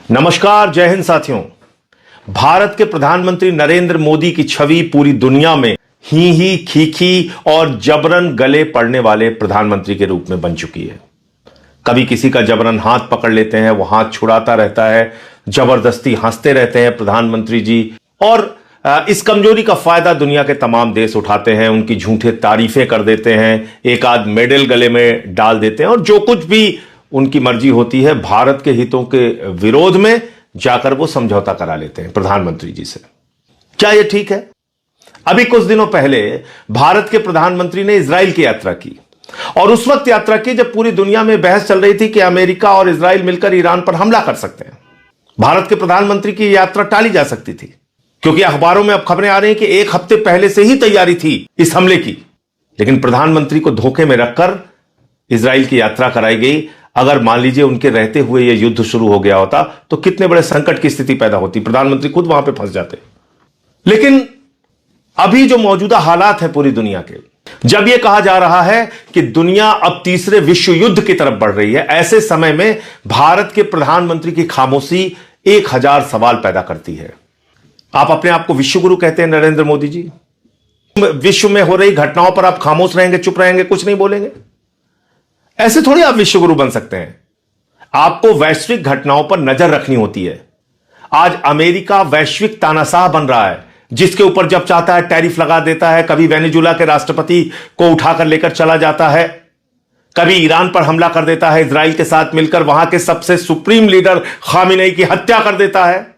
नमस्कार, जय हिंद साथियों। भारत के प्रधानमंत्री नरेंद्र मोदी की छवि पूरी दुनिया में ही खीखी और जबरन गले पड़ने वाले प्रधानमंत्री के रूप में बन चुकी है। कभी किसी का जबरन हाथ पकड़ लेते हैं, वो हाथ छुड़ाता रहता है, जबरदस्ती हंसते रहते हैं प्रधानमंत्री जी, और इस कमजोरी का फायदा दुनिया के तमाम देश उठाते हैं, उनकी झूठे तारीफें कर देते हैं, एक आध मेडल गले में डाल देते हैं और जो कुछ भी उनकी मर्जी होती है भारत के हितों के विरोध में जाकर वो समझौता करा लेते हैं प्रधानमंत्री जी से। क्या यह ठीक है? अभी कुछ दिनों पहले भारत के प्रधानमंत्री ने इजराइल की यात्रा की और उस वक्त यात्रा की जब पूरी दुनिया में बहस चल रही थी कि अमेरिका और इजराइल मिलकर ईरान पर हमला कर सकते हैं। भारत के प्रधानमंत्री की यात्रा टाली जा सकती थी क्योंकि अखबारों में अब खबरें आ रही हैं कि एक हफ्ते पहले से ही तैयारी थी इस हमले की, लेकिन प्रधानमंत्री को धोखे में रखकर इजराइल की यात्रा कराई गई। अगर मान लीजिए उनके रहते हुए यह युद्ध शुरू हो गया होता तो कितने बड़े संकट की स्थिति पैदा होती, प्रधानमंत्री खुद वहां पे फंस जाते। लेकिन अभी जो मौजूदा हालात है पूरी दुनिया के, जब यह कहा जा रहा है कि दुनिया अब तीसरे विश्व युद्ध की तरफ बढ़ रही है, ऐसे समय में भारत के प्रधानमंत्री की खामोशी 1000 सवाल पैदा करती है। आप अपने आप को विश्वगुरु कहते हैं नरेंद्र मोदी जी। विश्व में हो रही घटनाओं पर आप खामोश रहेंगे, चुप रहेंगे, कुछ नहीं बोलेंगे? ऐसे थोड़ी आप विश्वगुरु बन सकते हैं। आपको वैश्विक घटनाओं पर नजर रखनी होती है। आज अमेरिका वैश्विक तानाशाह बन रहा है, जिसके ऊपर जब चाहता है टैरिफ लगा देता है, कभी वेनेजुला के राष्ट्रपति को उठाकर लेकर चला जाता है, कभी ईरान पर हमला कर देता है, इजराइल के साथ मिलकर वहां के सबसे सुप्रीम लीडर खामिनेई की हत्या कर देता है।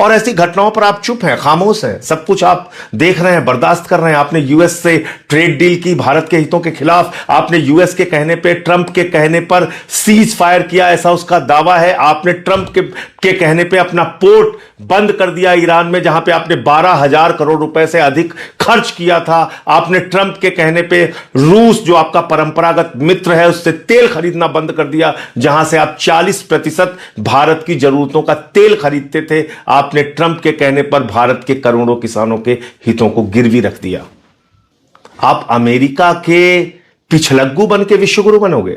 और ऐसी घटनाओं पर आप चुप हैं, खामोश हैं, सब कुछ आप देख रहे हैं, बर्दाश्त कर रहे हैं। आपने यूएस से ट्रेड डील की भारत के हितों के खिलाफ, आपने यूएस के कहने पे, ट्रंप के कहने पर सीज फायर किया, ऐसा उसका दावा है। आपने ट्रंप के कहने पे अपना पोर्ट बंद कर दिया ईरान में, जहां पे आपने 12,000 करोड़ रुपए से अधिक खर्च किया था। आपने ट्रंप के कहने पे रूस, जो आपका परंपरागत मित्र है, उससे तेल खरीदना बंद कर दिया, जहां से आप 40% भारत की जरूरतों का तेल खरीदते थे। आपने ट्रंप के कहने पर भारत के करोड़ों किसानों के हितों को गिरवी रख दिया। आप अमेरिका के पिछलग्गू बन के विश्वगुरु बनोगे?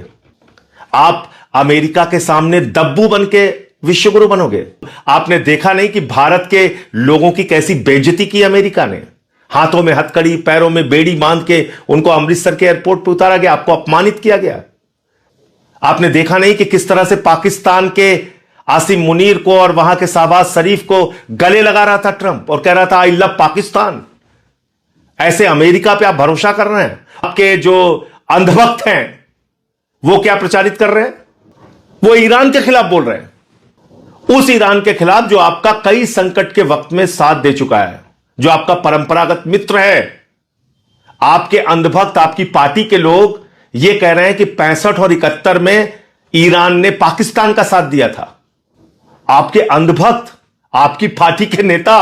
आप अमेरिका के सामने दब्बू बन के विश्वगुरु बनोगे? आपने देखा नहीं कि भारत के लोगों की कैसी बेइज्जती की अमेरिका ने? हाथों में हथकड़ी, पैरों में बेड़ी बांध के उनको अमृतसर के एयरपोर्ट पर उतारा गया, आपको अपमानित किया गया। आपने देखा नहीं कि किस तरह से पाकिस्तान के आसिम मुनीर को और वहां के शहबाज शरीफ को गले लगा रहा था ट्रंप और कह रहा था आई लव पाकिस्तान। ऐसे अमेरिका पे आप भरोसा कर रहे हैं? आपके जो अंधभक्त हैं वो क्या प्रचारित कर रहे हैं? वो ईरान के खिलाफ बोल रहे हैं, उस ईरान के खिलाफ जो आपका कई संकट के वक्त में साथ दे चुका है, जो आपका परंपरागत मित्र है। आपके अंधभक्त, आपकी पार्टी के लोग ये कह रहे हैं कि 65 और 71 में ईरान ने पाकिस्तान का साथ दिया था। आपके अंधभक्त, आपकी पार्टी के नेता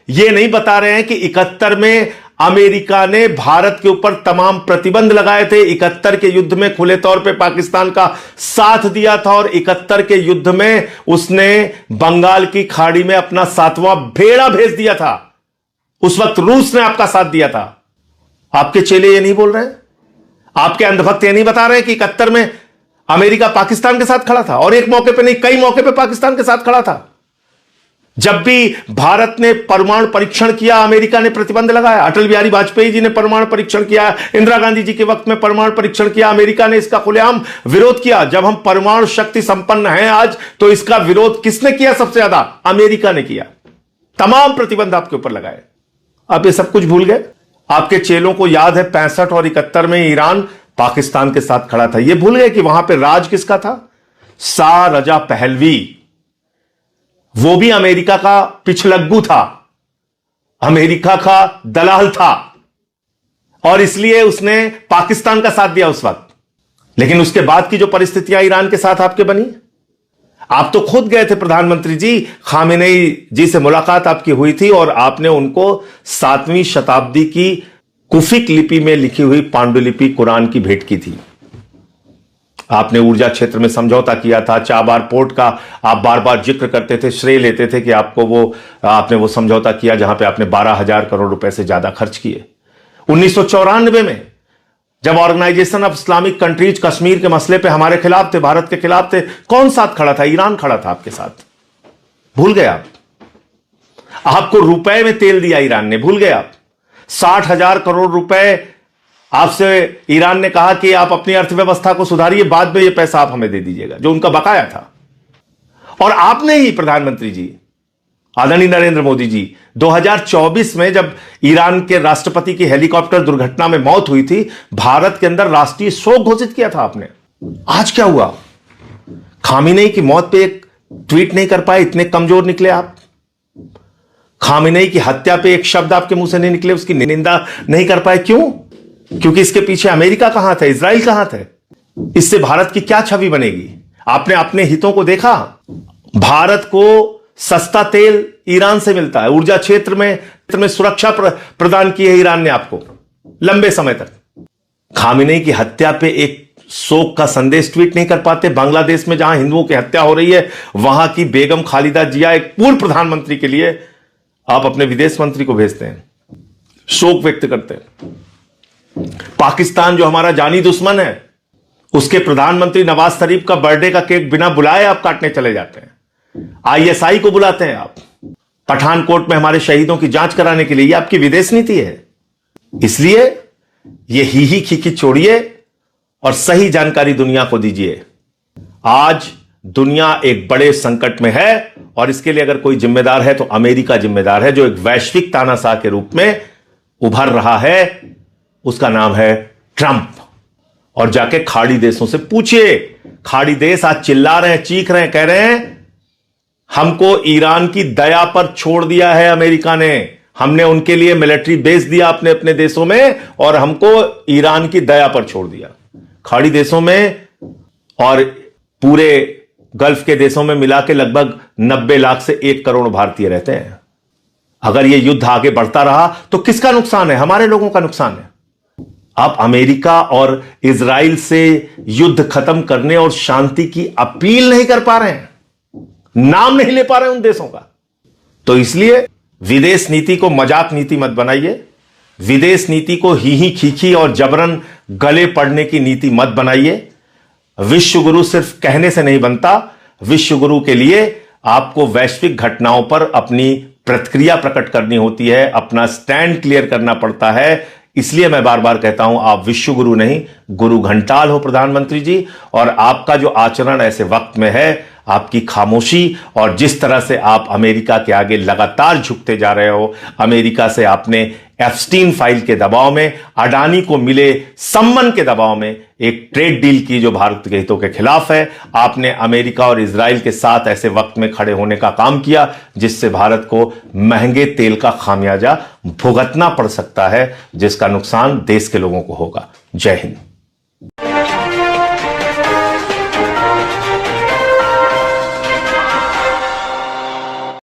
यह नहीं बता रहे हैं कि 71 में अमेरिका ने भारत के ऊपर तमाम प्रतिबंध लगाए थे, 71 के युद्ध में खुले तौर पे पाकिस्तान का साथ दिया था और 71 के युद्ध में उसने बंगाल की खाड़ी में अपना 7वां भेड़ा भेज दिया था। उस वक्त रूस ने आपका साथ दिया था। आपके चेले ये नहीं बोल रहे हैं? आपके अंधभक्त ये नहीं बता रहे हैं कि 71 में अमेरिका पाकिस्तान के साथ खड़ा था, और एक मौके पे नहीं, कई मौके पे पाकिस्तान के साथ खड़ा था। जब भी भारत ने परमाणु परीक्षण किया, अमेरिका ने प्रतिबंध लगाया। अटल बिहारी वाजपेयी जी ने परमाणु परीक्षण किया, इंदिरा गांधी जी के वक्त में परमाणु परीक्षण किया, अमेरिका ने इसका खुलेआम विरोध किया। जब हम परमाणु शक्ति संपन्न हैं आज, तो इसका विरोध किसने किया? सबसे ज्यादा अमेरिका ने किया। तमाम प्रतिबंध आपके ऊपर लगाए। आप ये सब कुछ भूल गए? आपके चेलों को याद है 65 और 71 में ईरान पाकिस्तान के साथ खड़ा था। यह भूल गए कि वहां पे राज किसका था? Shah Reza Pahlavi. वो भी अमेरिका का पिछलग्गू था, अमेरिका का दलाल था, और इसलिए उसने पाकिस्तान का साथ दिया उस वक्त। लेकिन उसके बाद की जो परिस्थितियां ईरान के साथ आपके बनी, आप तो खुद गए थे प्रधानमंत्री जी, खामिनेई जी से मुलाकात आपकी हुई थी और आपने उनको 7वीं शताब्दी की कुफिक लिपि में लिखी हुई पांडुलिपि कुरान की भेंट की थी। आपने ऊर्जा क्षेत्र में समझौता किया था, चाबार पोर्ट का आप बार बार जिक्र करते थे, श्रेय लेते थे कि आपने वो समझौता किया जहां पे आपने 12,000 करोड़ रुपए से ज्यादा खर्च किए। 1994 में जब organization of Islamic countries Kashmir के मसले पे हमारे खिलाफ थे, भारत के खिलाफ थे, कौन साथ खड़ा था? ईरान खड़ा था आपके साथ। भूल गए आप? आपको रुपए में तेल दिया ईरान ने, भूल गए आप? 60,000 करोड़ रुपए आपसे ईरान ने कहा कि आप अपनी अर्थव्यवस्था को सुधारिए, बाद में यह पैसा आप हमें दे दीजिएगा, जो उनका बकाया था। और आपने ही, प्रधानमंत्री जी, आदरणीय नरेंद्र मोदी जी, 2024 में जब ईरान के राष्ट्रपति की हेलीकॉप्टर दुर्घटना में मौत हुई थी, भारत के अंदर राष्ट्रीय शोक घोषित किया था आपने। आज क्या हुआ? खामिनेई की मौत पे एक ट्वीट नहीं कर पाए, इतने कमजोर निकले आप। खामिनेई की हत्या पे एक शब्द आपके मुंह से नहीं निकले, उसकी निंदा नहीं कर पाए। क्यों? क्योंकि इसके पीछे अमेरिका कहां था, इजराइल कहां थे? इससे भारत की क्या छवि बनेगी? आपने अपने हितों को देखा? भारत को सस्ता तेल ईरान से मिलता है, ऊर्जा क्षेत्र में सुरक्षा प्रदान की है ईरान ने आपको लंबे समय तक। खामिनेई की हत्या पे एक शोक का संदेश ट्वीट नहीं कर पाते? बांग्लादेश में जहां हिंदुओं की हत्या हो रही है, वहां की बेगम खालिदा जिया, एक पूर्व प्रधानमंत्री के लिए आप अपने विदेश मंत्री को भेजते हैं, शोक व्यक्त करते हैं। पाकिस्तान जो हमारा जानी दुश्मन है, उसके प्रधानमंत्री नवाज शरीफ का बर्थडे का केक बिना बुलाए आप काटने चले जाते हैं। आईएसआई को बुलाते हैं आप पठानकोट में हमारे शहीदों की जांच कराने के लिए। ये आपकी विदेश नीति है। इसलिए ये ही खीखी छोड़िए और सही जानकारी दुनिया को दीजिए। आज दुनिया एक बड़े संकट में है और इसके लिए अगर कोई जिम्मेदार है तो अमेरिका जिम्मेदार है, जो एक वैश्विक तानाशाह के रूप में उभर रहा है। उसका नाम है ट्रंप। और जाके खाड़ी देशों से पूछिए। खाड़ी देश आज चिल्ला रहे हैं, चीख रहे हैं, कह रहे हैं हमको ईरान की दया पर छोड़ दिया है अमेरिका ने। हमने उनके लिए मिलिट्री बेस दिया अपने अपने देशों में और हमको ईरान की दया पर छोड़ दिया। खाड़ी देशों में और पूरे गल्फ के देशों में मिला के लगभग 90 लाख से 1 करोड़ भारतीय रहते हैं। अगर यह युद्ध आगे बढ़ता रहा तो किसका नुकसान है? हमारे लोगों का नुकसान है। आप अमेरिका और इजराइल से युद्ध खत्म करने और शांति की अपील नहीं कर पा रहे हैं, नाम नहीं ले पा रहे हैं उन देशों का। तो इसलिए विदेश नीति को मजाक नीति मत बनाइए। विदेश नीति को ही खीखी और जबरन गले पड़ने की नीति मत बनाइए। विश्व गुरु सिर्फ कहने से नहीं बनता। विश्व गुरु के लिए आपको वैश्विक घटनाओं पर अपनी प्रतिक्रिया प्रकट करनी होती है, अपना स्टैंड क्लियर करना पड़ता है। इसलिए मैं बार बार कहता हूं, आप विश्व गुरु नहीं, गुरु घंटाल हो प्रधानमंत्री जी। और आपका जो आचरण ऐसे वक्त में है, आपकी खामोशी और जिस तरह से आप अमेरिका के आगे लगातार झुकते जा रहे हो, अमेरिका से आपने एप्स्टीन फाइल के दबाव में, अडानी को मिले सम्मान के दबाव में एक ट्रेड डील की जो भारत के हितों के खिलाफ है। आपने अमेरिका और इजराइल के साथ ऐसे वक्त में खड़े होने का काम किया जिससे भारत को महंगे तेल का खामियाजा भुगतना पड़ सकता है, जिसका नुकसान देश के लोगों को होगा। जय हिंद।